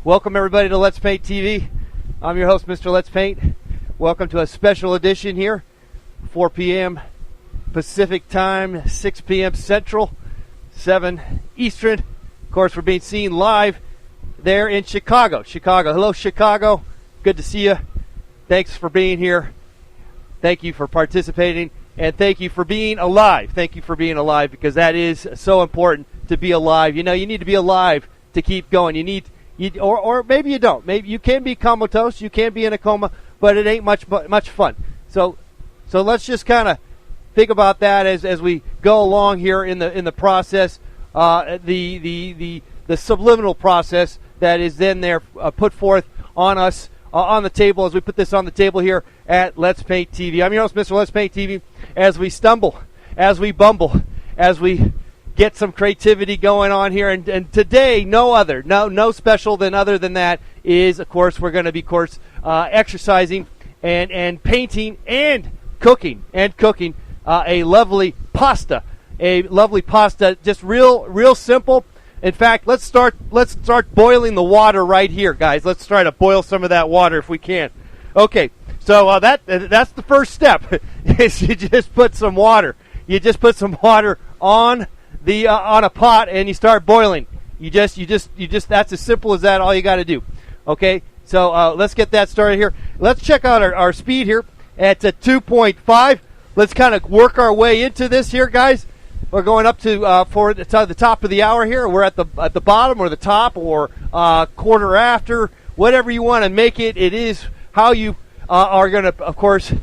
Welcome everybody to Let's Paint TV. I'm your host, Mr. Let's Paint. Welcome to a special edition here, 4 p.m. Pacific time, 6 p.m. Central, 7 Eastern. Of course, we're being seen live there in Chicago. Hello, Chicago. Good to see you. Thanks for being here. Thank you for participating, and thank you for being alive. Thank you for being alive, because that is so important, to be alive. You know, you need to be alive to keep going. Or maybe you don't. Maybe you can be comatose, you can be in a coma, but it ain't much fun. So let's just kind of think about that as we go along here in the process, the subliminal process that is then there put forth on us on the table as we put this on the table here at Let's Paint TV. I'm your host, Mr. Let's Paint TV. As we stumble, as we bumble, as we get some creativity going on here, and today no special other than that is, of course, we're going to be exercising and painting and cooking a lovely pasta, just real simple. In fact, let's start boiling the water right here, guys. Let's try to boil some of that water if we can. Okay, so that's the first step. Is you just put some water. You just put some water on a pot and you start boiling. You just that's as simple as that. All you got to do. Okay, so let's get that started here. Let's check out our speed here at 2.5. Let's kind of work our way into this here, guys. We're going up to for the top of the hour here. We're at the bottom or the top or quarter after, whatever you want to make it. It is how you are going to, of course,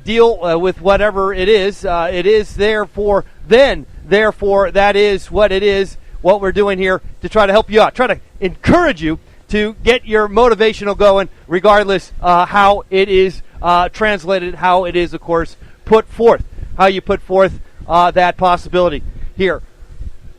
deal with whatever it is. It is therefore then. Therefore, that is what it is, what we're doing here to try to help you out, try to encourage you to get your motivational going, regardless how it is translated, how it is, of course, put forth, how you put forth that possibility here.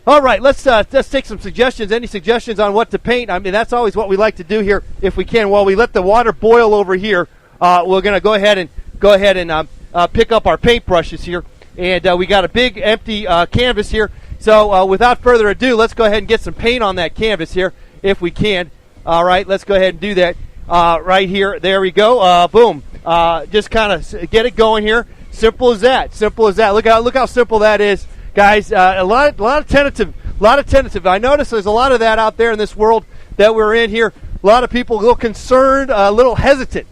All right, let's take some suggestions. Any suggestions on what to paint? I mean, that's always what we like to do here, if we can. While we let the water boil over here, we're going to go ahead and pick up our paintbrushes here. And we got a big empty canvas here. So without further ado, let's go ahead and get some paint on that canvas here, if we can. All right, let's go ahead and do that right here. There we go. Boom. Just kind of get it going here. Simple as that. Look how simple that is, guys. A lot of tentative. I notice there's a lot of that out there in this world that we're in here. A lot of people a little concerned, a little hesitant.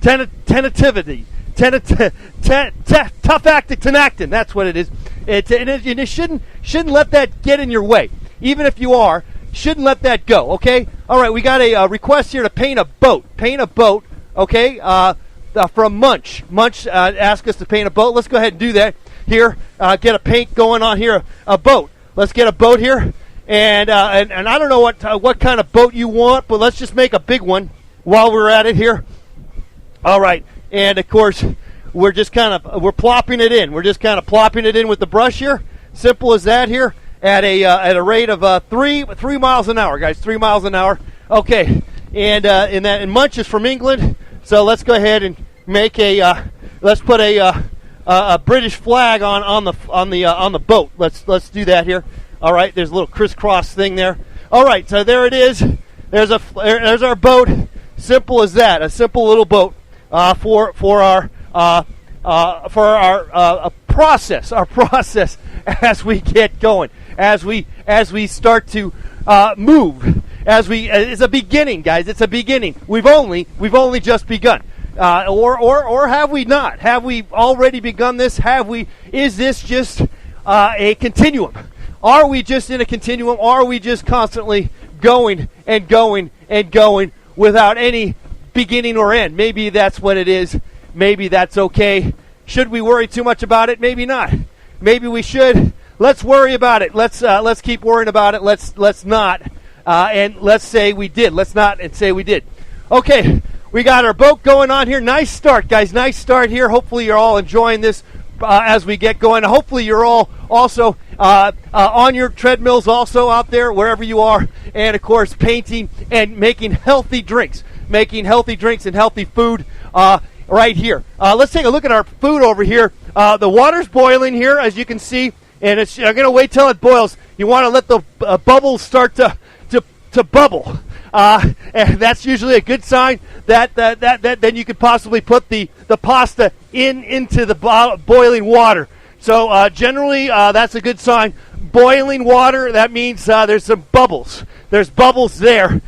Tentativity. Tough acting, that's what it is. And you shouldn't let that get in your way. Even if you are, shouldn't let that go, okay? All right, we got a request here to paint a boat. Okay? From Munch. Munch asked us to paint a boat. Let's go ahead and do that here. Get a paint going on here. A boat. Let's get a boat here. And I don't know what kind of boat you want, but let's just make a big one while we're at it here. All right. And, of course, we're plopping it in. We're just kind of plopping it in with the brush here. Simple as that here at a rate of 3 miles an hour, guys. 3 miles an hour. Okay. And Munch is from England. So let's go ahead and make let's put a British flag on the boat. Let's do that here. All right. There's a little crisscross thing there. All right. So there it is. There's our boat. Simple as that. A simple little boat. For our process as we get going, as we start to move, it's a beginning, guys. It's a beginning. We've only just begun, or have we not? Have we already begun this? Is this just a continuum? Are we just in a continuum? Are we just constantly going and going and going without any beginning or end? Maybe that's what it is. Maybe that's okay. Should we worry too much about it? Maybe not. Maybe we should. Let's worry about it. Let's keep worrying about it. Let's not. And let's say we did. Let's not and say we did. Okay, we got our boat going on here. Nice start, guys. Nice start here. Hopefully you're all enjoying this as we get going. Hopefully you're all also on your treadmills also out there, wherever you are. And, of course, painting and making healthy drinks. And healthy food right here. Let's take a look at our food over here. The water's boiling here, as you can see, and I'm going to wait till it boils. You want to let the bubbles start to bubble. and that's usually a good sign that then you could possibly put the pasta into the boiling water. So generally, that's a good sign. Boiling water, that means there's some bubbles. There's bubbles there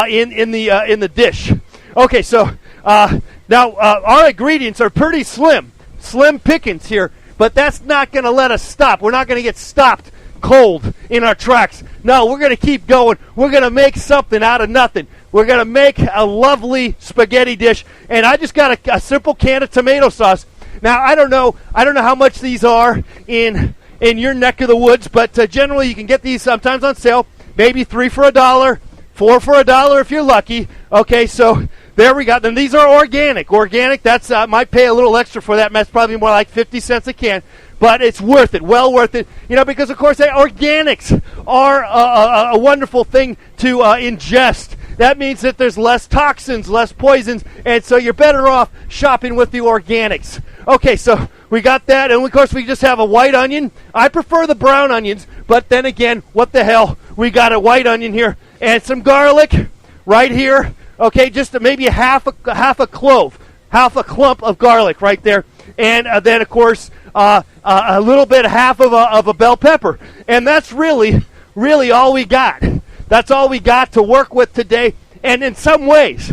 in the dish. Okay, so now our ingredients are pretty slim pickings here, but that's not going to let us stop. We're not going to get stopped cold in our tracks. No, we're going to keep going. We're going to make something out of nothing. We're going to make a lovely spaghetti dish, and I just got a simple can of tomato sauce. Now, I don't know how much these are in your neck of the woods, but generally you can get these sometimes on sale. Maybe 3 for $1, 4 for $1 if you're lucky. Okay, so there we go. Then these are organic. Organic, that's might pay a little extra for that. That's probably more like 50 cents a can, but it's worth it. Well worth it. Because of course organics are a wonderful thing to ingest. That means that there's less toxins, less poisons, and so you're better off shopping with the organics. Okay, so we got that, and of course we just have a white onion. I prefer the brown onions, but then again, what the hell? We got a white onion here and some garlic right here. Okay, just maybe half a clove, half a clump of garlic right there, and then of course a little bit, half of a bell pepper, and that's really all we got. That's all we got to work with today, and in some ways,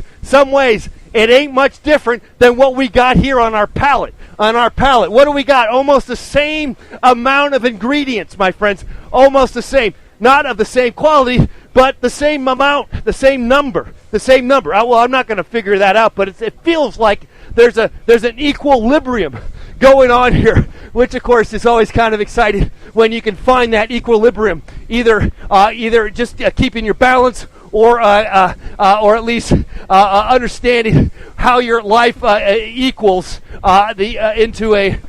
it ain't much different than what we got here on our palette. What do we got? Almost the same amount of ingredients, my friends. Almost the same. Not of the same quality, but the same amount, the same number. Well, I'm not going to figure that out, but it feels like there's an equilibrium going on here, which of course is always kind of exciting when you can find that equilibrium, either just keeping your balance, or at least understanding how your life equals into a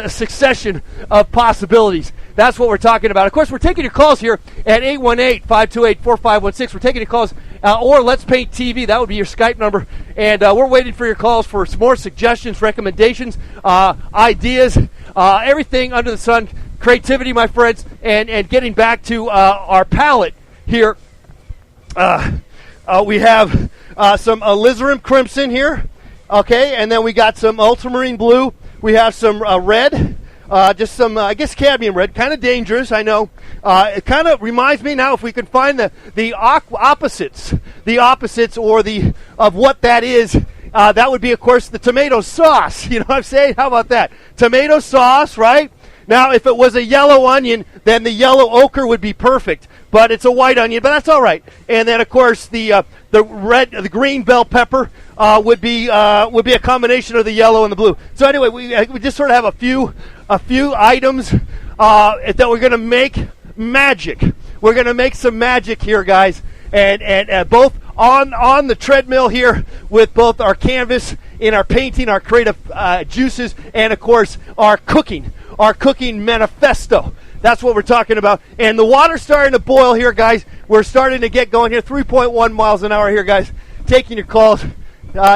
succession of possibilities. That's what we're talking about. Of course, we're taking your calls here at 818-528-4516. We're taking your calls, or Let's Paint TV. That would be your Skype number. And we're waiting for your calls for some more suggestions, recommendations, ideas, everything under the sun, creativity, my friends, and getting back to our palette here. We have some alizarin crimson here, okay, and then we got some ultramarine blue. We have some red, just some, I guess, cadmium red, kind of dangerous, I know. It kind of reminds me now, if we can find the opposites or of what that is. That would be, of course, the tomato sauce. You know what I'm saying? How about that? Tomato sauce, right? Now, if it was a yellow onion, then the yellow ochre would be perfect. But it's a white onion, but that's all right. And then, of course, the green bell pepper would be a combination of the yellow and the blue. So anyway, we just sort of have a few items that we're going to make magic. We're going to make some magic here, guys, and both on the treadmill here with both our canvas in our painting, our creative juices, and of course our cooking manifesto. That's what we're talking about. And the water's starting to boil here, guys. We're starting to get going here. 3.1 miles an hour here, guys. Taking your calls,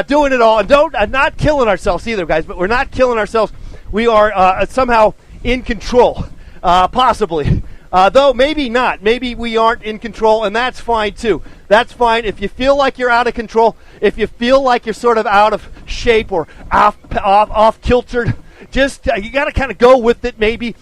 doing it all. And not killing ourselves either, guys. But we're not killing ourselves. We are somehow in control, possibly. Though maybe not. Maybe we aren't in control, and that's fine too. That's fine. If you feel like you're out of control, if you feel like you're sort of out of shape or off kiltered, just you got to kind of go with it. Maybe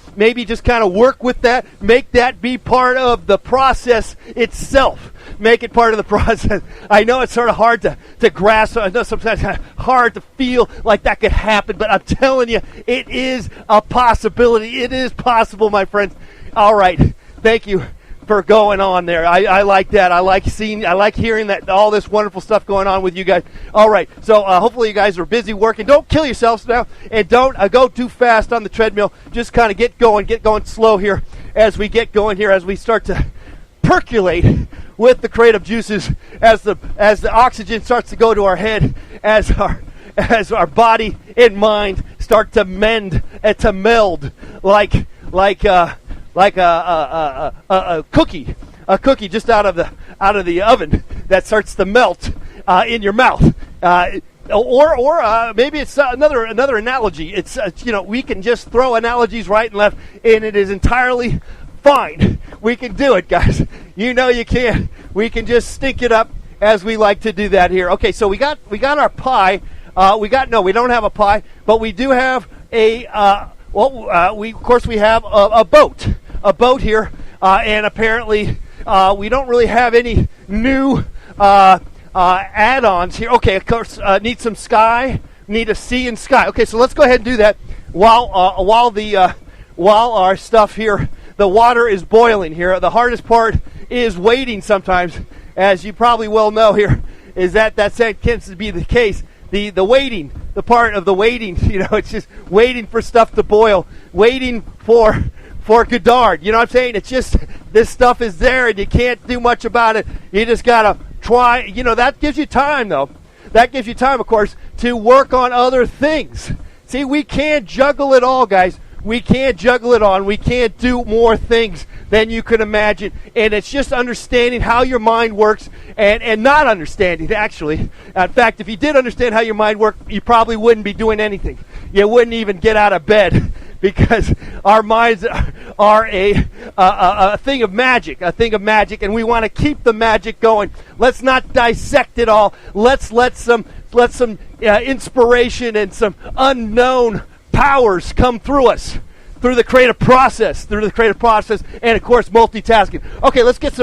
just kind of work with that. Make that be part of the process itself. Make it part of the process. I know it's sort of hard to grasp. I know sometimes it's hard to feel like that could happen, but I'm telling you, it is a possibility. It is possible, my friends. All right. Thank you for going on there. I like that. I like hearing that, all this wonderful stuff going on with you guys. All right. So hopefully you guys are busy working. Don't kill yourselves now, and don't go too fast on the treadmill. Just kind of get going slow here as we get going here, as we start to percolate with the creative juices, as the oxygen starts to go to our head, as our body and mind start to mend and to meld like a cookie just out of the oven that starts to melt in your mouth. Or maybe it's another analogy. It's we can just throw analogies right and left, and it is entirely fine. We can do it, guys. You know you can. We can just stink it up as we like to do that here. Okay, so we got our pie. We don't have a pie, but we do have we have a boat here, and apparently we don't really have any new add-ons here. Okay, of course, need some sky, need a sea and sky. Okay, so let's go ahead and do that while our stuff here, the water is boiling here. The hardest part is waiting sometimes, as you probably well know here, is that tends to be the case. The waiting, the part of the waiting, it's just waiting for stuff to boil, waiting for Godard. You know what I'm saying? It's just, this stuff is there and you can't do much about it. You just got to try. That gives you time, though. That gives you time, of course, to work on other things. See, we can't juggle it all, guys. We can't juggle it on. We can't do more things than you can imagine. And it's just understanding how your mind works and not understanding, actually. In fact, if you did understand how your mind worked, you probably wouldn't be doing anything. You wouldn't even get out of bed, because our minds are a thing of magic, and we want to keep the magic going. Let's not dissect it all. Let's let some inspiration and some unknown powers come through us, through the creative process, and of course multitasking. Okay, let's get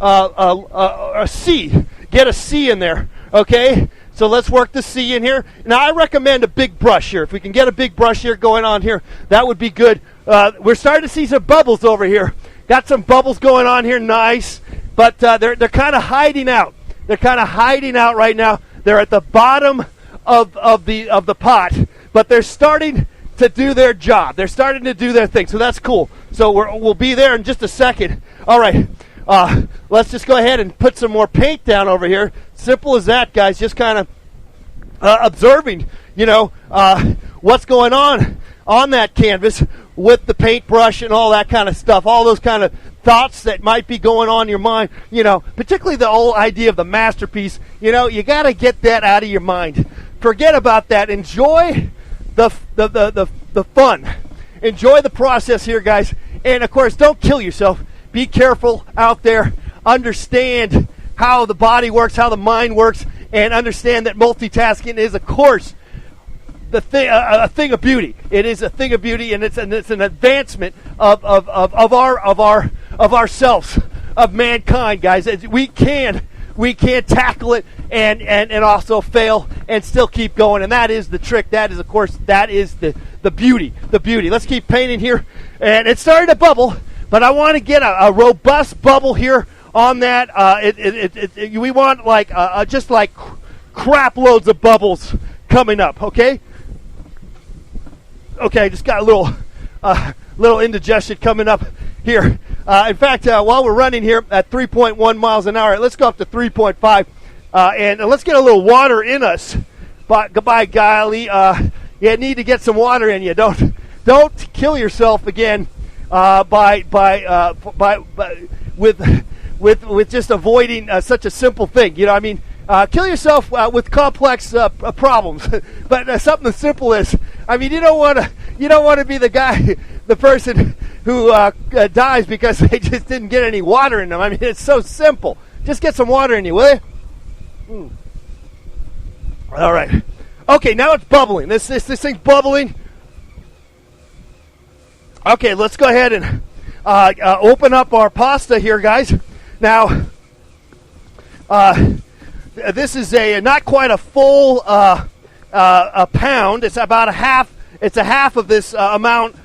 a C. Get a C in there. Okay, so let's work the C in here. Now I recommend a big brush here. If we can get a big brush here going on here, that would be good. We're starting to see some bubbles over here. Got some bubbles going on here, nice. But they're kind of hiding out. They're kind of hiding out right now. They're at the bottom of the pot. But they're starting to do their job. They're starting to do their thing. So that's cool. So we'll be there in just a second. All right. Let's just go ahead and put some more paint down over here. Simple as that, guys. Just kind of observing, what's going on that canvas with the paintbrush and all that kind of stuff. All those kind of thoughts that might be going on in your mind, particularly the whole idea of the masterpiece. You got to get that out of your mind. Forget about that. Enjoy the fun. Enjoy the process here, guys. And of course, don't kill yourself. Be careful out there. Understand how the body works, how the mind works, and understand that multitasking is, of course, a thing of beauty. It is a thing of beauty, and it's an advancement of ourselves, of mankind, guys. We can tackle it and also fail and still keep going, and that is the trick. That is, of course, the beauty. Let's keep painting here, and it's starting to bubble, but I want to get a robust bubble here on that. We want just like crap loads of bubbles coming up. Okay, just got a little indigestion coming up here. In fact, while we're running here at 3.1 miles an hour, let's go up to 3.5, and let's get a little water in us. But by golly, you need to get some water in you. Don't kill yourself again with just avoiding such a simple thing. Kill yourself with complex problems, but something as simple as, you don't want to be the person who dies because they just didn't get any water in them. It's so simple. Just get some water in you, will you? All right. Okay, now it's bubbling. This thing's bubbling. Okay, let's go ahead and open up our pasta here, guys. Now, this is not quite a full a pound. It's about a half. It's a half of this amount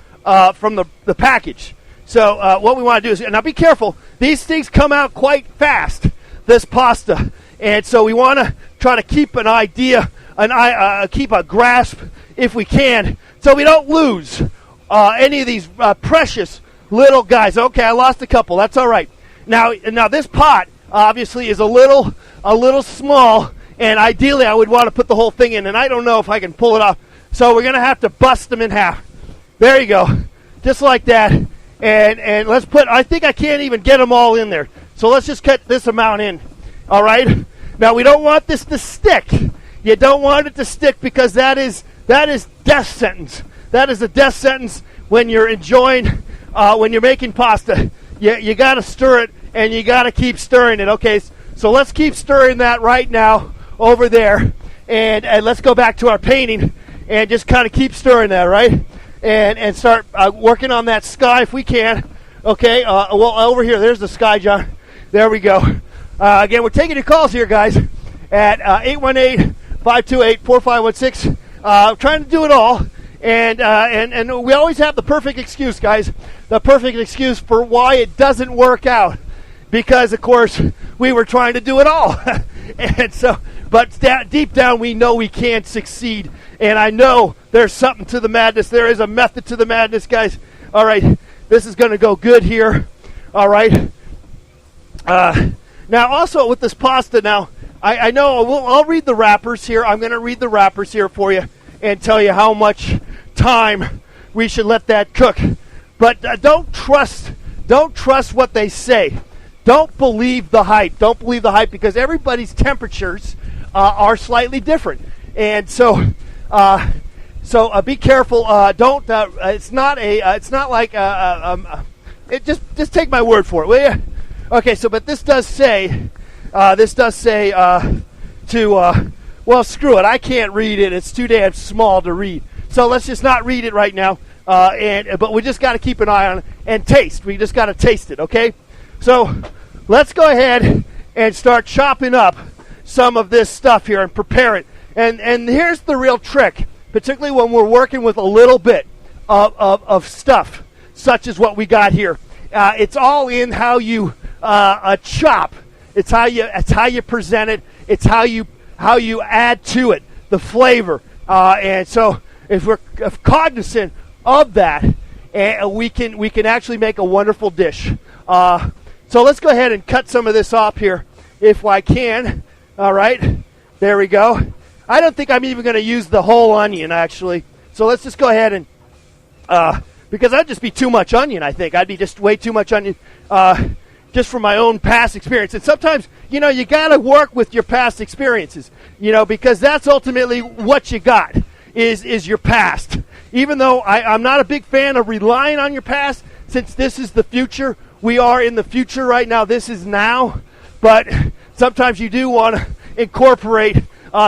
from the package. So what we want to do is, now be careful. These things come out quite fast, this pasta, and so we want to try to keep an idea, keep a grasp if we can, so we don't lose any of these precious little guys. Okay, I lost a couple. That's all right. Now this pot obviously is a little small, and ideally I would want to put the whole thing in, and I don't know if I can pull it off. So we're going to have to bust them in half. There you go. Just like that. And let's I think I can't even get them all in there. So let's just cut this amount in. All right? Now, we don't want this to stick. You don't want it to stick, because that is death sentence. That is a death sentence when you're enjoying, when you're making pasta. You got to stir it, and you got to keep stirring it. Okay, So let's keep stirring that right now over there. And let's go back to our painting and just kind of keep stirring that, right? And start working on that sky if we can. Okay, well, over here, there's the sky, John. There we go. Again, we're taking your calls here, guys, at 818-528-4516. Trying to do it all. And we always have the perfect excuse, guys, the perfect excuse for why it doesn't work out. Because, of course, we were trying to do it all. And so, but deep down, we know we can't succeed. And I know there's something to the madness. There is a method to the madness, guys. All right, this is going to go good here. All right. Now, also with this pasta, now, I know I'll read the wrappers here. I'm going to read the wrappers here for you and tell you how much time we should let that cook. But don't trust what they say. Don't believe the hype. Don't believe the hype because everybody's temperatures are slightly different, and so be careful. Don't. It's not like. Just take my word for it, will you? Okay. So, but this does say. Well, screw it. I can't read it. It's too damn small to read. So let's just not read it right now. But we just got to keep an eye on it and taste. We just got to taste it. Okay. So let's go ahead and start chopping up some of this stuff here and prepare it. And here's the real trick, particularly when we're working with a little bit of stuff, such as what we got here. It's all in how you chop. It's how you present it. It's how you add to it the flavor. And so if we're cognizant of that, we can actually make a wonderful dish. So let's go ahead and cut some of this off here if I can. All right. There we go. I don't think I'm even going to use the whole onion, actually. So let's just go ahead and, because that'd just be too much onion, I think. I'd be just way too much onion, just from my own past experience. And sometimes, you got to work with your past experiences, because that's ultimately what you got is your past. Even though I'm not a big fan of relying on your past, since this is the future. We are in the future right now. This is now. But sometimes you do want to incorporate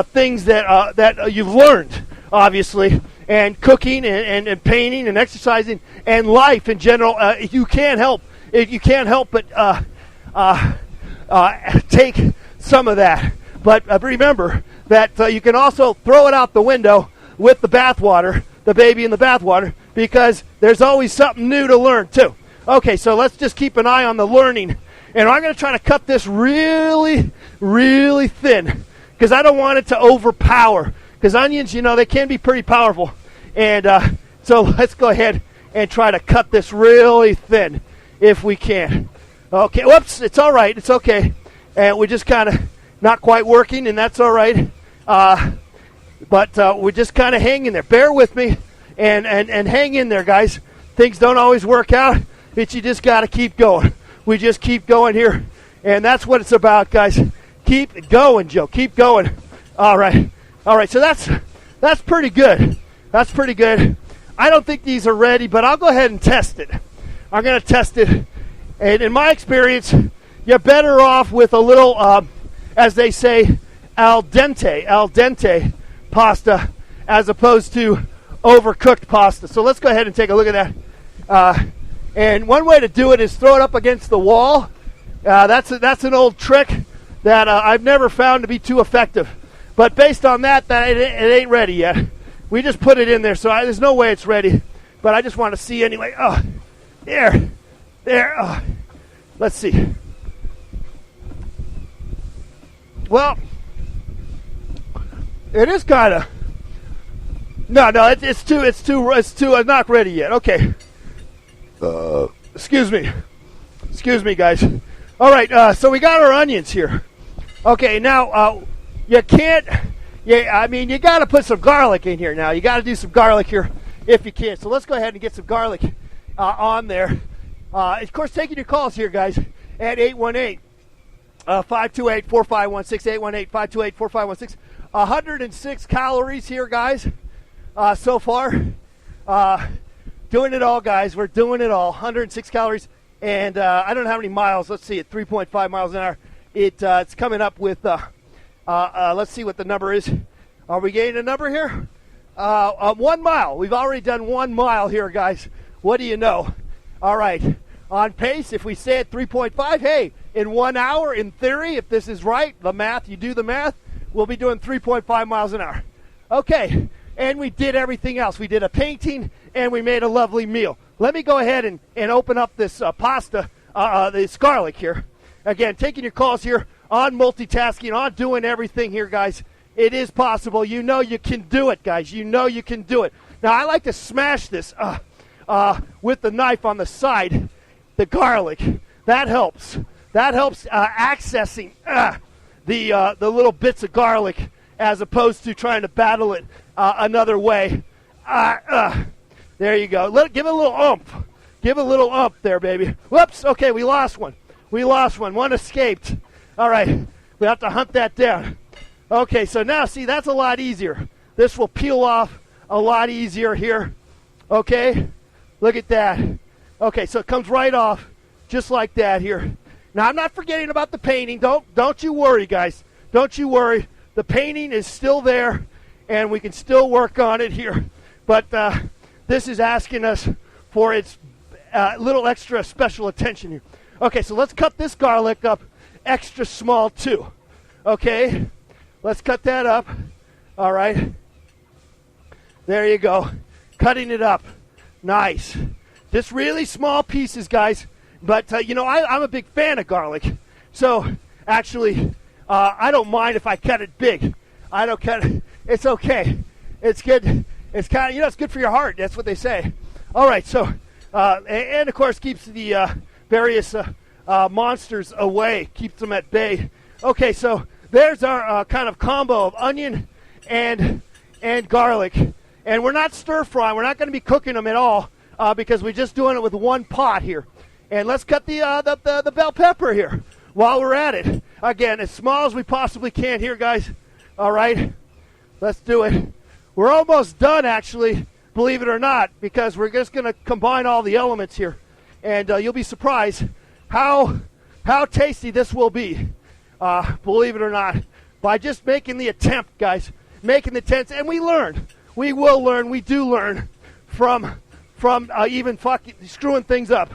things that you've learned, obviously, and cooking and painting and exercising and life in general. You can't help but take some of that. But remember that you can also throw it out the window with the bathwater, the baby in the bathwater, because there's always something new to learn too. Okay, so let's just keep an eye on the learning. And I'm going to try to cut this really, really thin because I don't want it to overpower. Because onions, they can be pretty powerful. And so let's go ahead and try to cut this really thin if we can. Okay, whoops, it's all right. It's okay. And we're just kind of not quite working, and that's all right. But we're just kind of hanging there. Bear with me and hang in there, guys. Things don't always work out. But you just got to keep going. We just keep going here. And that's what it's about, guys. Keep going, Joe. Keep going. All right. So that's pretty good. That's pretty good. I don't think these are ready, but I'll go ahead and test it. I'm going to test it. And in my experience, you're better off with a little, as they say, al dente pasta as opposed to overcooked pasta. So let's go ahead and take a look at that. And one way to do it is throw it up against the wall. That's an old trick that I've never found to be too effective. But based on that it ain't ready yet. We just put it in there, so there's no way it's ready. But I just want to see anyway. Oh, there. Oh. Let's see. Well, it is kind of. No, it's too not ready yet. Okay. Excuse me, guys. All right, so we got our onions here. Okay, now you can't. Yeah, you got to put some garlic in here. Now you got to do some garlic here if you can. So let's go ahead and get some garlic on there. Of course, taking your calls here, guys, at 818-528-4516, 818-528-4516. 106 calories here, guys, so far. Doing it all, guys. We're doing it all. 106 calories. And I don't know how many miles. Let's see, at 3.5 miles an hour. it's coming up with, let's see what the number is. Are we getting a number here? 1 mile. We've already done 1 mile here, guys. What do you know? All right. On pace, if we stay at 3.5, hey, in 1 hour, in theory, if this is right, the math, you do the math, we'll be doing 3.5 miles an hour. Okay. And we did everything else. We did a painting, and we made a lovely meal. Let me go ahead and open up this pasta, this garlic here. Again, taking your calls here on multitasking, on doing everything here, guys. It is possible. You know you can do it, guys. You know you can do it. Now, I like to smash this with the knife on the side, the garlic. That helps. That helps accessing the little bits of garlic as opposed to trying to battle it another way. There you go. Give it a little oomph. Give it a little oomph there, baby. Whoops. Okay, we lost one. We lost one. One escaped. All right. We have to hunt that down. Okay, so now, see, that's a lot easier. This will peel off a lot easier here. Okay? Look at that. Okay, so it comes right off just like that here. Now, I'm not forgetting about the painting. Don't you worry, guys. Don't you worry. The painting is still there, and we can still work on it here. But this is asking us for its little extra special attention here. Okay, so let's cut this garlic up extra small too. Okay? Let's cut that up. All right. There you go. Cutting it up. Nice. Just really small pieces, guys. But, I'm a big fan of garlic. So, actually, I don't mind if I cut it big. I don't cut it. It's okay. It's good. It's kind of, it's good for your heart. That's what they say. All right. So, and of course, keeps the various monsters away. Keeps them at bay. Okay. So, there's our kind of combo of onion and garlic. And we're not stir frying. We're not going to be cooking them at all because we're just doing it with one pot here. And let's cut the bell pepper here while we're at it. Again, as small as we possibly can here, guys. All right. Let's do it. We're almost done, actually, believe it or not, because we're just going to combine all the elements here. And you'll be surprised how tasty this will be. Believe it or not, by just making the attempt, guys, making the attempt, and we learn. We will learn. We do learn from even fucking screwing things up.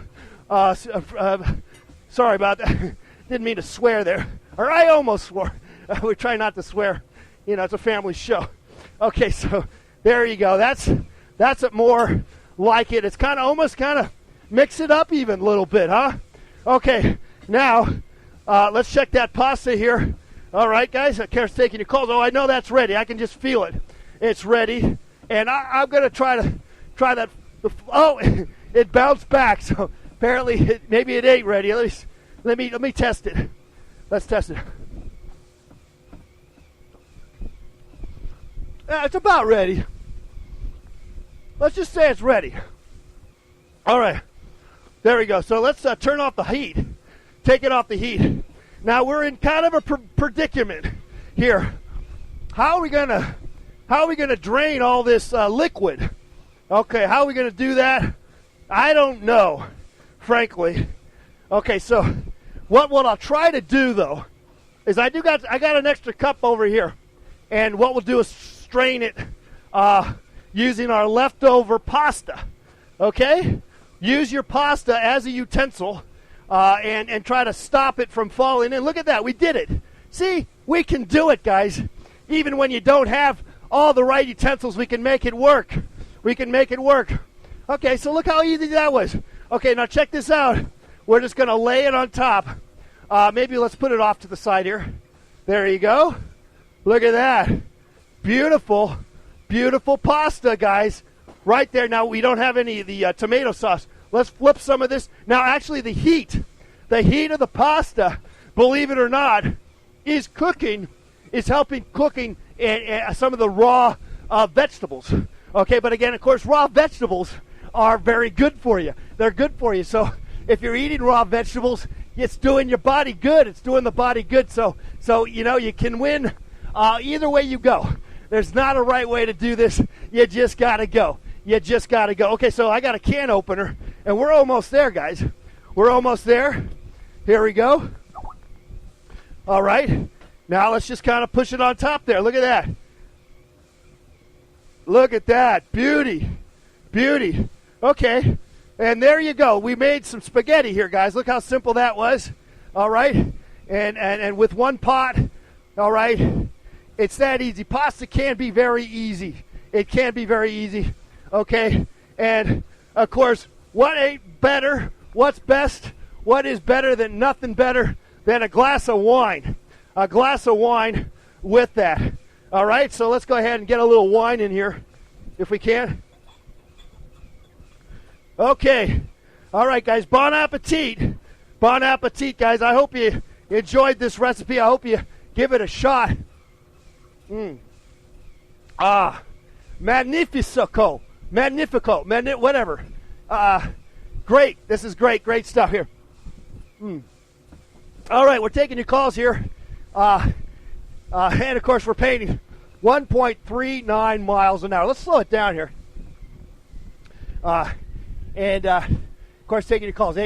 Sorry about that. Didn't mean to swear there, or I almost swore. We try not to swear. It's a family show. Okay, so there you go. That's it more like it. It's almost mix it up even a little bit, huh? Okay, now. Let's check that pasta here. All right, guys. Karen's taking your calls. Oh, I know that's ready. I can just feel it. It's ready. And I'm going to try that. Oh, it bounced back. So apparently, maybe it ain't ready. Let me test it. Let's test it. It's about ready. Let's just say it's ready. All right. There we go. So let's turn off the heat. Take it off the heat. Now we're in kind of a predicament here. How are we gonna drain all this liquid? Okay, how are we gonna do that? I don't know, frankly. Okay, so what I'll try to do though is I got an extra cup over here, and what we'll do is strain it using our leftover pasta. Okay, use your pasta as a utensil. And try to stop it from falling in. Look at that. We did it. See, we can do it, guys. Even when you don't have all the right utensils, we can make it work. We can make it work. Okay, so look how easy that was. Okay, now check this out. We're just going to lay it on top. Maybe let's put it off to the side here. There you go. Look at that. Beautiful, beautiful pasta, guys. Right there. Now, we don't have any of the tomato sauce. Let's flip some of this. Now, actually, the heat of the pasta, believe it or not, is helping cooking some of the raw vegetables. Okay, but again, of course, raw vegetables are very good for you. They're good for you. So if you're eating raw vegetables, it's doing your body good. It's doing the body good. So you can win either way you go. There's not a right way to do this. You just got to go. You just got to go. Okay, so I got a can opener, and we're almost there, guys. We're almost there. Here we go. All right. Now let's just kind of push it on top there. Look at that. Look at that. Beauty. Beauty. Okay. And there you go. We made some spaghetti here, guys. Look how simple that was. All right. And with one pot, all right, it's that easy. Pasta can be very easy. It can be very easy. Okay. And, of course, what ain't better? What's best? What is better than nothing better than a glass of wine? A glass of wine with that. All right. So let's go ahead and get a little wine in here if we can. Okay. All right, guys. Bon appetit. Bon appetit, guys. I hope you enjoyed this recipe. I hope you give it a shot. Magnifico. Whatever. Great. This is great. Great stuff here. All right, we're taking your calls here. And, of course, we're painting 1.39 miles an hour. Let's slow it down here. And, of course, taking your calls,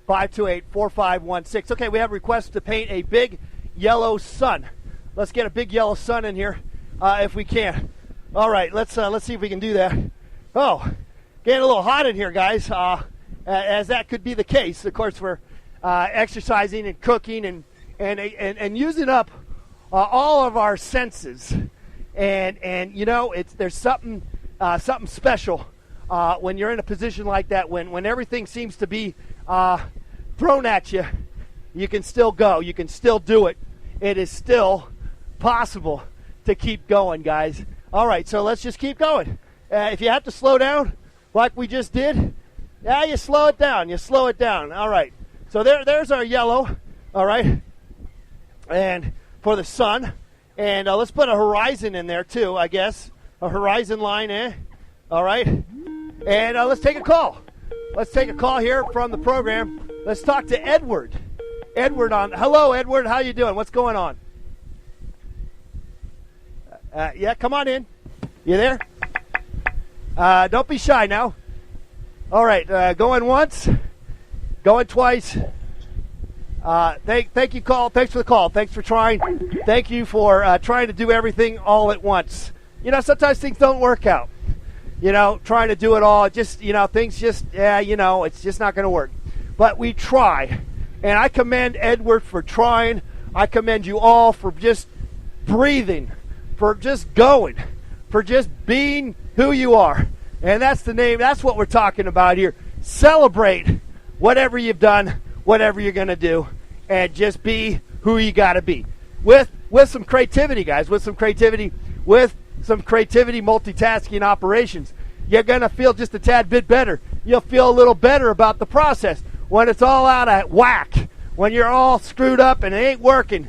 818-528-4516. Okay, we have requests to paint a big yellow sun. Let's get a big yellow sun in here if we can. All right, let's see if we can do that. Oh, getting a little hot in here, guys, as that could be the case. Of course, we're exercising and cooking and using up all of our senses. And you know, there's something special when you're in a position like that, when everything seems to be thrown at you. You can still go. You can still do it. It is still possible to keep going, guys. All right, so let's just keep going. If you have to slow down like we just did, yeah, you slow it down. You slow it down. All right. So there's our yellow. All right. And for the sun. And let's put a horizon in there, too, I guess. A horizon line, All right. And let's take a call. Let's take a call here from the program. Let's talk to Edward. Hello, Edward. How you doing? What's going on? Yeah, come on in. You there? Don't be shy now. All right, going once, going twice. Thank you, call. Thanks for the call. Thanks for trying. Thank you for trying to do everything all at once. You know, sometimes things don't work out. You know, trying to do it all, things just, it's just not going to work. But we try. And I commend Edward for trying. I commend you all for just breathing, for just going, for just being who you are. And that's the name. That's what we're talking about here. Celebrate whatever you've done, whatever you're going to do, and just be who you got to be. With some creativity, guys, with some creativity, multitasking operations, you're going to feel just a tad bit better. You'll feel a little better about the process. When it's all out of whack, when you're all screwed up and it ain't working,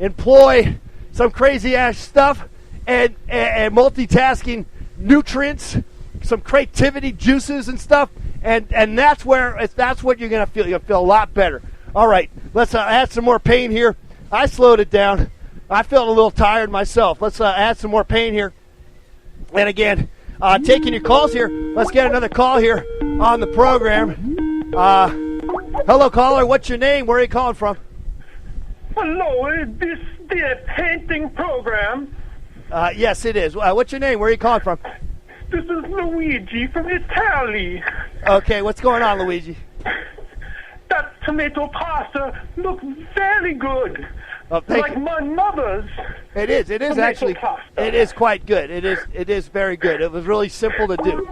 employ some crazy-ass stuff and multitasking nutrients, some creativity juices and stuff, and that's what you're going to feel. You'll feel a lot better. All right, let's add some more pain here. I slowed it down. I felt a little tired myself. Let's add some more pain here. And again, taking your calls here. Let's get another call here on the program. Hello, caller. What's your name? Where are you calling from? Hello, is this the painting program? Yes, it is. What's your name? Where are you calling from? This is Luigi from Italy. Okay, what's going on, Luigi? That tomato pasta looks very good. Like you. My mother's. It is actually. Pasta. It is quite good. It is very good. It was really simple to do.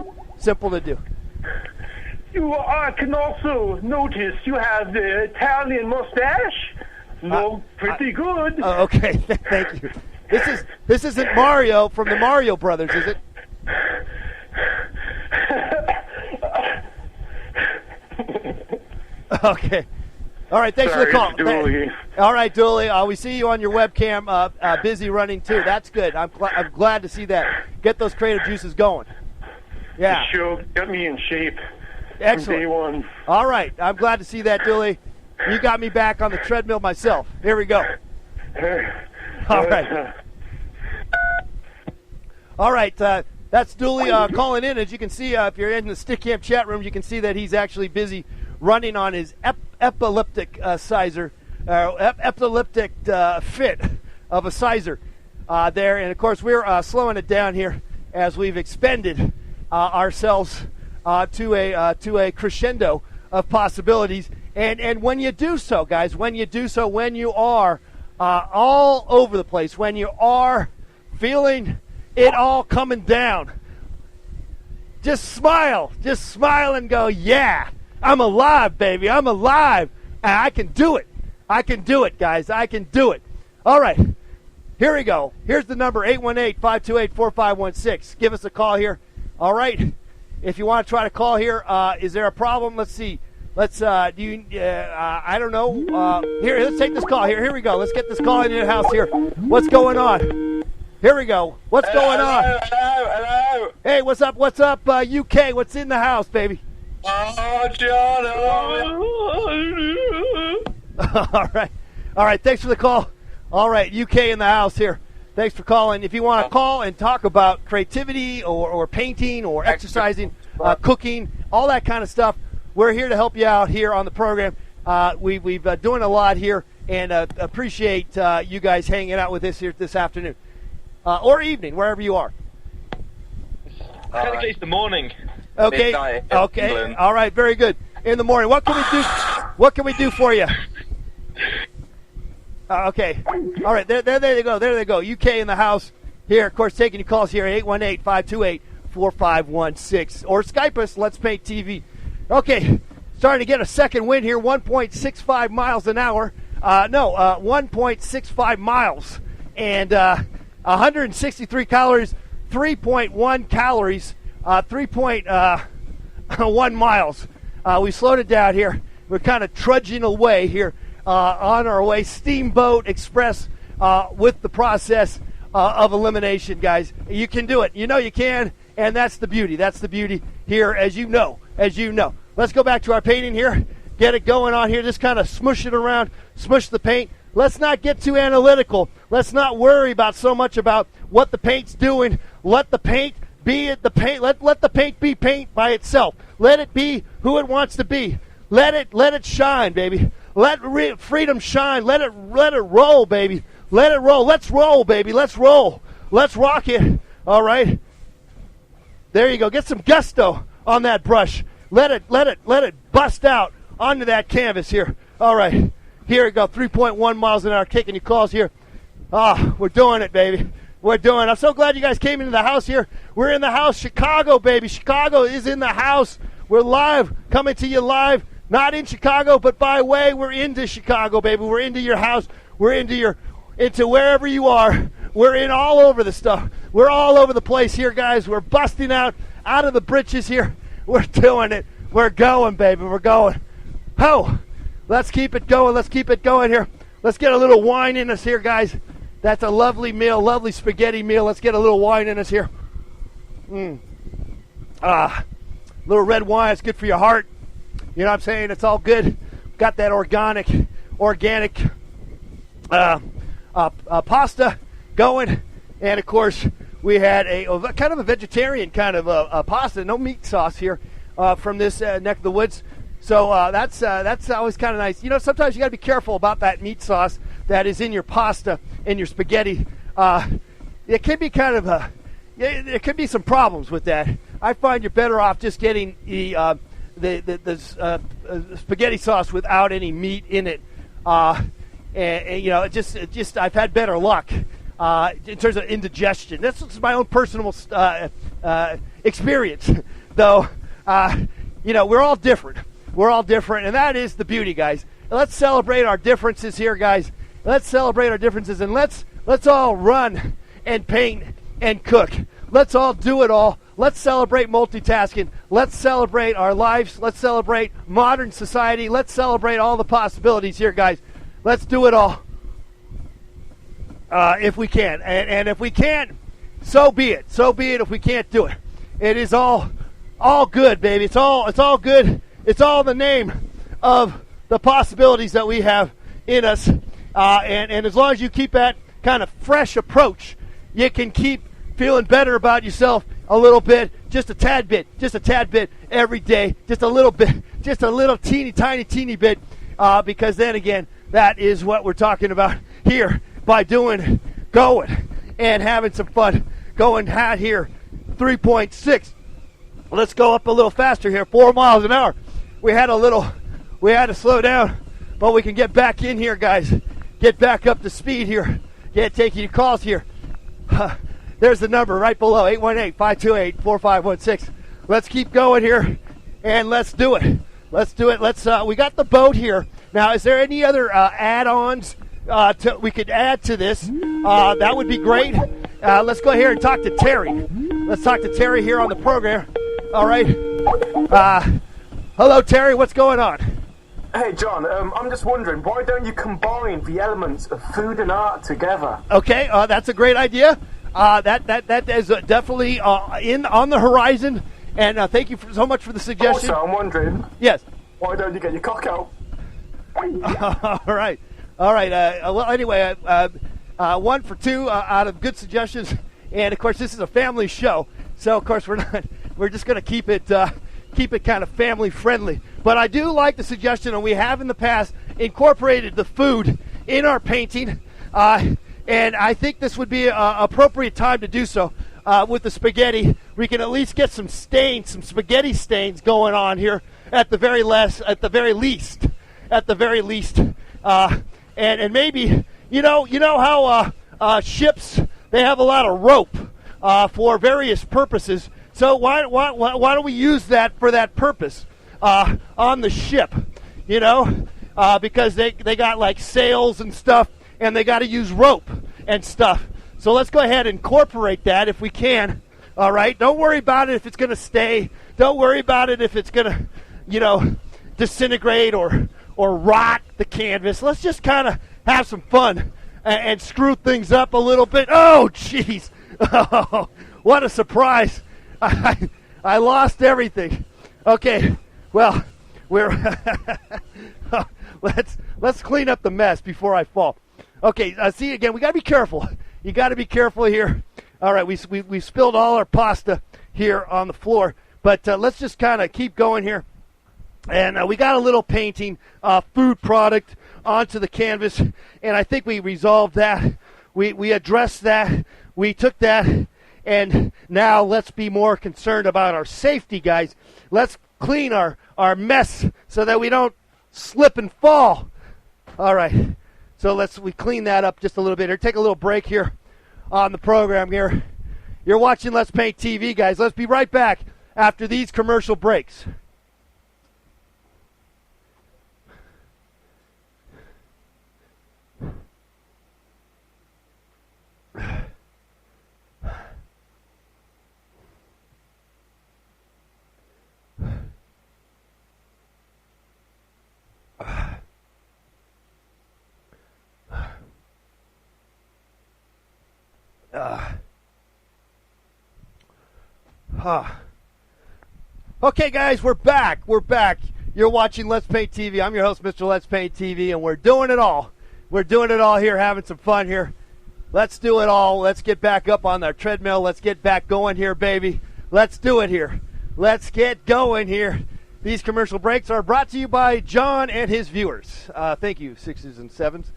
I can also notice you have the Italian mustache. Look pretty good. Okay, thank you. This isn't Mario from the Mario Brothers, is it? Okay. All right, thanks for the call. Dooley. All right, Dooley. We see you on your webcam, busy running too. That's good. I'm glad to see that. Get those creative juices going. Yeah. It sure got me in shape. Excellent. From day one. All right. I'm glad to see that, Dooley. You got me back on the treadmill myself. Here we go. All right. All right. That's Dooley calling in. As you can see, if you're in the Stick Camp chat room, you can see that he's actually busy running on his epileptic sizer epileptic fit of a sizer there. And, of course, we're slowing it down here as we've expended ourselves to a crescendo of possibilities. And when you do so, guys, when you are all over the place, when you are feeling it all coming down, just smile and go, yeah, I'm alive, baby, I'm alive, and I can do it, guys, I can do it. All right, here we go. Here's the number, 818-528-4516. Give us a call here. All right, if you want to try to call here, is there a problem? Let's see. Let's, I don't know. Here, let's take this call. Here we go. Let's get this call into the house here. What's going on? Here we go. What's going on? Hello. Hey, what's up, UK? What's in the house, baby? Oh, John. All right. Thanks for the call. All right, UK in the house here. Thanks for calling. If you want to call and talk about creativity or painting or exercising, cooking, all that kind of stuff, we're here to help you out here on the program. We've doing a lot here, and appreciate you guys hanging out with us here this afternoon or evening, wherever you are. Technically, it's the morning. Okay. Midnight in Okay. England. All right. Very good. In the morning. What can we do? What can we do for you? Okay. All right. There they go. There they go. UK in the house here. Of course, taking your calls here, 818-528-4516. Or Skype us, Let's Paint TV. Okay. Starting to get a second wind here, 1.65 miles an hour. 1.65 miles. And 163 calories, 3.1 calories, 3.1 miles. We slowed it down here. We're kind of trudging away here on our way. Steamboat Express with the process of elimination, guys. You can do it. You know you can, and that's the beauty. That's the beauty here, as you know. Let's go back to our painting here. Get it going on here. Just kind of smush it around, smush the paint. Let's not get too analytical. Let's not worry about so much about what the paint's doing. Let the paint be the paint. Let the paint be paint by itself. Let it be who it wants to be. Let it shine, baby. Let freedom shine. Let it roll, baby. Let it roll. Let's roll, baby. Let's roll. Let's rock it. All right. There you go. Get some gusto on that brush. Let it bust out onto that canvas here. All right. Here we go. 3.1 miles an hour. Kicking your calls here. We're doing it, baby. We're doing it. I'm so glad you guys came into the house here. We're in the house. Chicago, baby. Chicago is in the house. We're live. Coming to you live. Not in Chicago, but by way. We're into Chicago, baby. We're into your house. We're into wherever you are. We're in all over the stuff. We're all over the place here, guys. We're busting out of the britches here. We're doing it. We're going, baby. We're going. Oh, let's keep it going. Let's keep it going here. Let's get a little wine in us here, guys. That's a lovely meal, lovely spaghetti meal. Let's get a little wine in us here. Little red wine. It's good for your heart. You know what I'm saying? It's all good. Got that organic pasta going. And, of course, we had a kind of a vegetarian kind of a pasta, no meat sauce here from this neck of the woods. So that's always kind of nice. You know, sometimes you got to be careful about that meat sauce that is in your pasta, in your spaghetti. It can be kind of there could be some problems with that. I find you're better off just getting the spaghetti sauce without any meat in it. And you know, it just I've had better luck in terms of indigestion. That's my own personal experience, though. You know, we're all different. We're all different, and that is the beauty, guys. Let's celebrate our differences here, guys. Let's celebrate our differences, and let's all run and paint and cook. Let's all do it all. Let's celebrate multitasking. Let's celebrate our lives. Let's celebrate modern society. Let's celebrate all the possibilities here, guys. Let's do it all if we can. And if we can't, so be it. So be it if we can't do it. It is all good, baby. It's all good. It's all in the name of the possibilities that we have in us. And as long as you keep that kind of fresh approach, you can keep feeling better about yourself a little bit, just a tad bit every day, just a little bit, just a little teeny, tiny bit, because then again, That is what we're talking about here by going and having some fun. Going hot here, 3.6. Let's go up a little faster here, 4 miles an hour. We had to slow down, but we can get back in here, guys. Get back up to speed here. Get taking your calls here. There's the number right below, 818-528-4516. Let's keep going here, and let's do it. Let's do it. We got the boat here. Now, is there any other add-ons we could add to this? That would be great. Let's go here and talk to Terry. Let's talk to Terry here on the program. All right. Hello, Terry. What's going on? Hey, John. I'm just wondering, why don't you combine the elements of food and art together? Okay, that's a great idea. That is definitely on the horizon. And thank you so much for the suggestion. Also, I'm wondering. Yes. Why don't you get your cock out? All right. Well, anyway, 1 for 2 out of good suggestions, and of course this is a family show, so of course we're just going to keep it kind of family friendly. But I do like the suggestion, and we have in the past incorporated the food in our painting, and I think this would be an appropriate time to do so. With the spaghetti, we can at least get some spaghetti stains going on here at the very least. And maybe you know how ships, they have a lot of rope for various purposes. So why don't we use that for that purpose on the ship? Because they got like sails and stuff, and they got to use rope and stuff. So let's go ahead and incorporate that if we can. All right. Don't worry about it if it's going to stay. Don't worry about it if it's going to, disintegrate or rot the canvas. Let's just kind of have some fun and screw things up a little bit. Oh, jeez. Oh, what a surprise. I lost everything. Okay. Well, let's clean up the mess before I fall. Okay. See, again, we got to be careful. You got to be careful here. All right, we spilled all our pasta here on the floor, but let's just kind of keep going here. And we got a little painting, food product onto the canvas, and I think we resolved that. We addressed that. We took that, and now let's be more concerned about our safety, guys. Let's clean our mess so that we don't slip and fall. All right. So we clean that up just a little bit here. Take a little break here on the program here. You're watching Let's Paint TV, guys. Let's be right back after these commercial breaks. Okay, guys, we're back. You're watching Let's Paint TV. I'm your host, Mr. Let's Paint TV, and we're doing it all. We're doing it all here, having some fun here. Let's do it all. Let's get back up on our treadmill. Let's get back going here, baby. Let's do it here. Let's get going here. These commercial breaks are brought to you by John and his viewers. Thank you, 6s and 7s.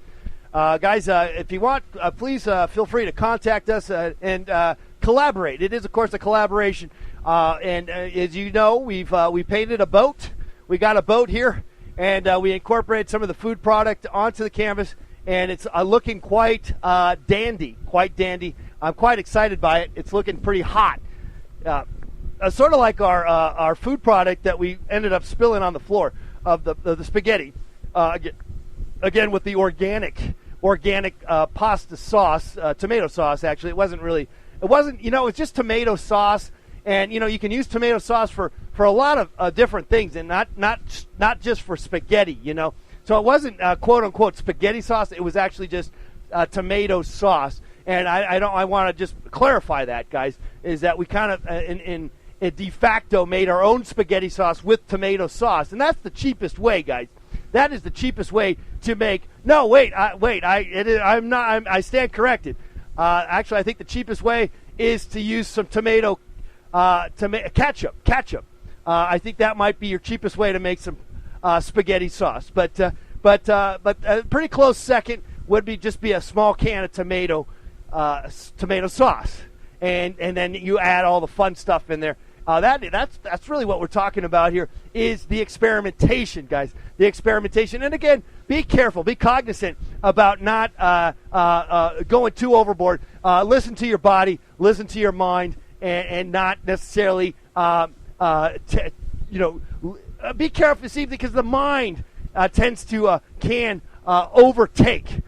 Guys, if you want, please feel free to contact us and collaborate. It is, of course, a collaboration. And as you know, we painted a boat. We got a boat here, and we incorporated some of the food product onto the canvas, and it's looking quite dandy. I'm quite excited by it. It's looking pretty hot. Sort of like our food product that we ended up spilling on the floor of the spaghetti. Again, with the organic pasta sauce, tomato sauce. Actually, it wasn't. It's just tomato sauce, and you can use tomato sauce for a lot of different things, and not just for spaghetti. So it wasn't quote unquote spaghetti sauce. It was actually just tomato sauce. And I want to just clarify that, guys, is that we kind of in de facto made our own spaghetti sauce with tomato sauce, and that's the cheapest way, guys. That is the cheapest way to make. No, wait. I stand corrected. Actually, I think the cheapest way is to use some tomato ketchup. I think that might be your cheapest way to make some spaghetti sauce. But But pretty close second would be a small can of tomato sauce, and then you add all the fun stuff in there. That's really what we're talking about here, is the experimentation, guys. The experimentation. And again, be careful, be cognizant about not going too overboard. Listen to your body, listen to your mind, and not necessarily, be careful, see, because the mind tends to can overtake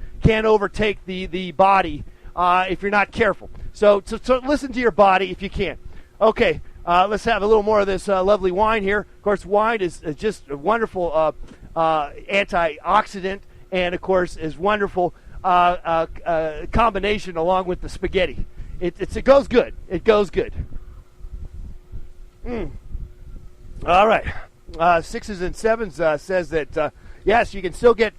the body if you're not careful. So listen to your body if you can. Okay. Let's have a little more of this lovely wine here. Of course, wine is just a wonderful antioxidant, and of course is wonderful combination along with the spaghetti. It goes good. It goes good. All right. Sixes and sevens says that yes, you can still get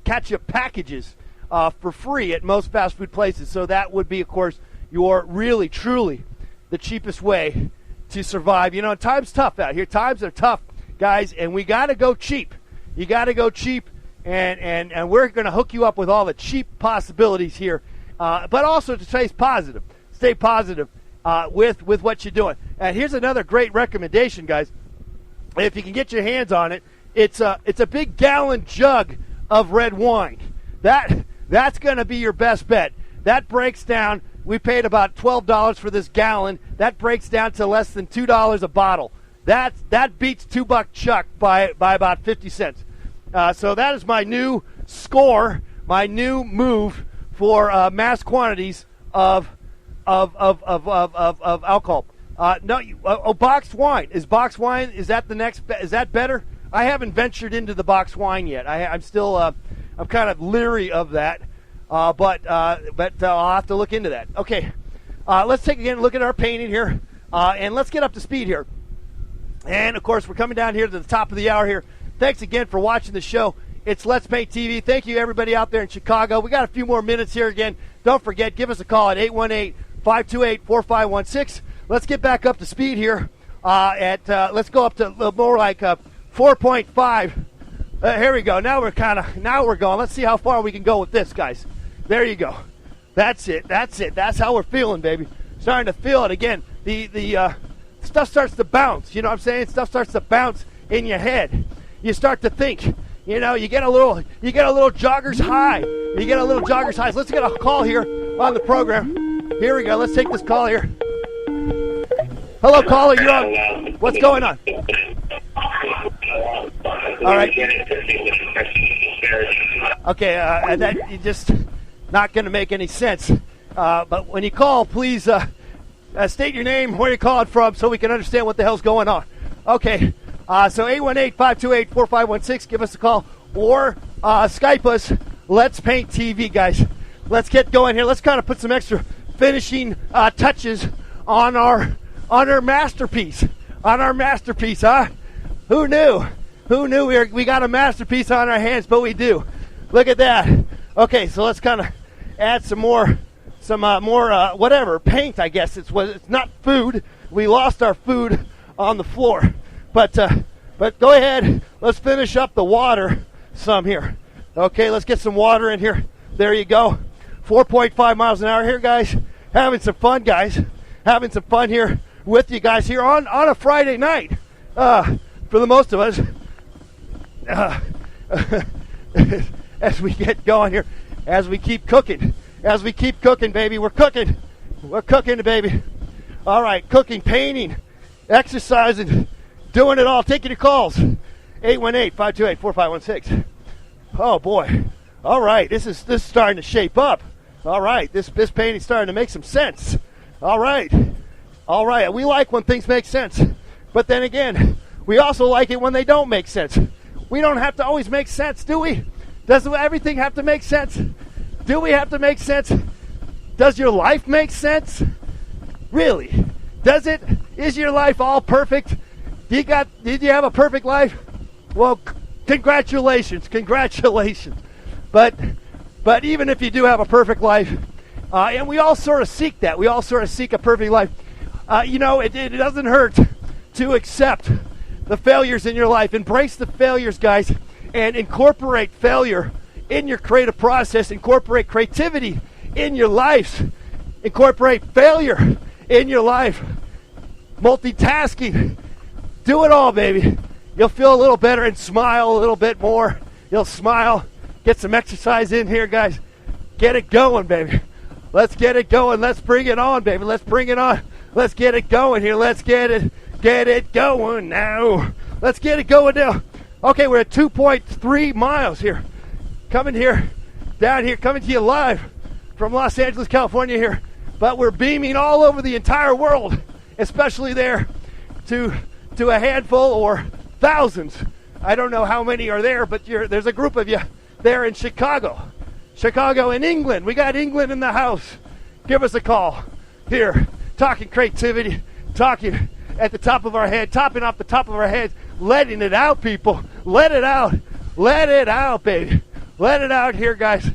ketchup packages for free at most fast food places. So that would be, of course, your really truly the cheapest way to survive. Time's tough out here. Times are tough, guys, and we got to go cheap. You got to go cheap, and we're going to hook you up with all the cheap possibilities here, but also to stay positive. Stay positive with what you're doing. And here's another great recommendation, guys. If you can get your hands on it, it's a big gallon jug of red wine. That's going to be your best bet. That breaks down. We paid about $12 for this gallon. That breaks down to less than $2 a bottle. That beats $2 Chuck by about 50 cents. So that is my new score, my new move for mass quantities of alcohol. Boxed wine. Is boxed wine? Is that the next? Is that better? I haven't ventured into the boxed wine yet. I'm still I'm kind of leery of that. But I'll have to look into that. Okay, let's take again a look at our painting here, and let's get up to speed here. And of course, we're coming down here to the top of the hour here. Thanks again for watching the show. It's Let's Paint TV. Thank you, everybody out there in Chicago. We got a few more minutes here again. Don't forget, give us a call at 818-528-4516. Let's get back up to speed here. Let's go up to more like 4.5. Here we go. Now we're going. Let's see how far we can go with this, guys. There you go. That's it. That's how we're feeling, baby. Starting to feel it again. The stuff starts to bounce. You know what I'm saying? Stuff starts to bounce in your head. You start to think. You get a little jogger's high. You get a little jogger's high. So let's get a call here on the program. Here we go. Let's take this call here. Hello, caller. You're on. What's going on? All right. Okay, that you just not going to make any sense. But when you call, please state your name, where you're calling from, so we can understand what the hell's going on. Okay, so 818-528-4516. Give us a call or Skype us. Let's Paint TV, guys. Let's get going here. Let's kind of put some extra finishing touches on our masterpiece. On our masterpiece, huh? Who knew? Who knew we got a masterpiece on our hands? But we do. Look at that. Okay, so let's kind of add some more whatever paint. I guess it's not food. We lost our food on the floor, but go ahead. Let's finish up the water some here. Okay, let's get some water in here. There you go. 4.5 miles an hour here, guys. Having some fun, guys. Having some fun here with you guys here on a Friday night. For the most of us, as we get going here, as we keep cooking, baby, we're cooking, baby. All right, cooking, painting, exercising, doing it all. Taking your calls, 818-528-4516. Oh boy, all right, this is starting to shape up. All right, this painting's starting to make some sense. All right, we like when things make sense, but then again, we also like it when they don't make sense. We don't have to always make sense, do we? Does everything have to make sense? Do we have to make sense? Does your life make sense? Really? Does it? Is your life all perfect? Did you have a perfect life? Well, congratulations. But even if you do have a perfect life, and we all sort of seek that. We all sort of seek a perfect life. It doesn't hurt to accept the failures in your life. Embrace the failures, guys, and incorporate failure in your creative process, incorporate creativity in your life, incorporate failure in your life, multitasking, do it all, baby. You'll feel a little better and smile a little bit more. You'll smile, get some exercise in here, guys. Get it going, baby. Let's get it going. Let's bring it on, baby. Let's bring it on. Let's get it going here. Let's get it going now. Let's get it going now. Okay, we're at 2.3 miles here. Coming here, down here, coming to you live from Los Angeles, California here. But we're beaming all over the entire world, especially there to a handful or thousands. I don't know how many are there, but there's a group of you there in Chicago in England. We got England in the house. Give us a call here. Talking creativity, talking at the top of our head, topping off the top of our heads, letting it out, people. Let it out. Let it out, baby. Let it out here, guys.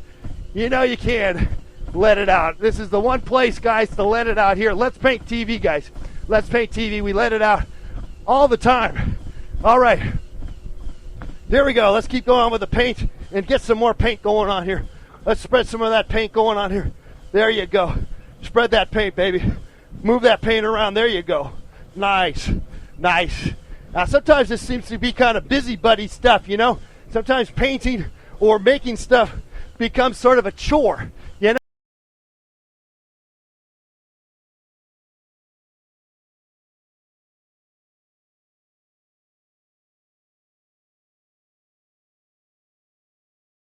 You know you can. Let it out. This is the one place, guys, to let it out here. Let's Paint TV, guys. Let's Paint TV. We let it out all the time. All right. There we go. Let's keep going on with the paint and get some more paint going on here. Let's spread some of that paint going on here. There you go. Spread that paint, baby. Move that paint around. There you go. Nice. Nice. Now, sometimes this seems to be kind of busybody stuff, you know. Sometimes painting or making stuff becomes sort of a chore.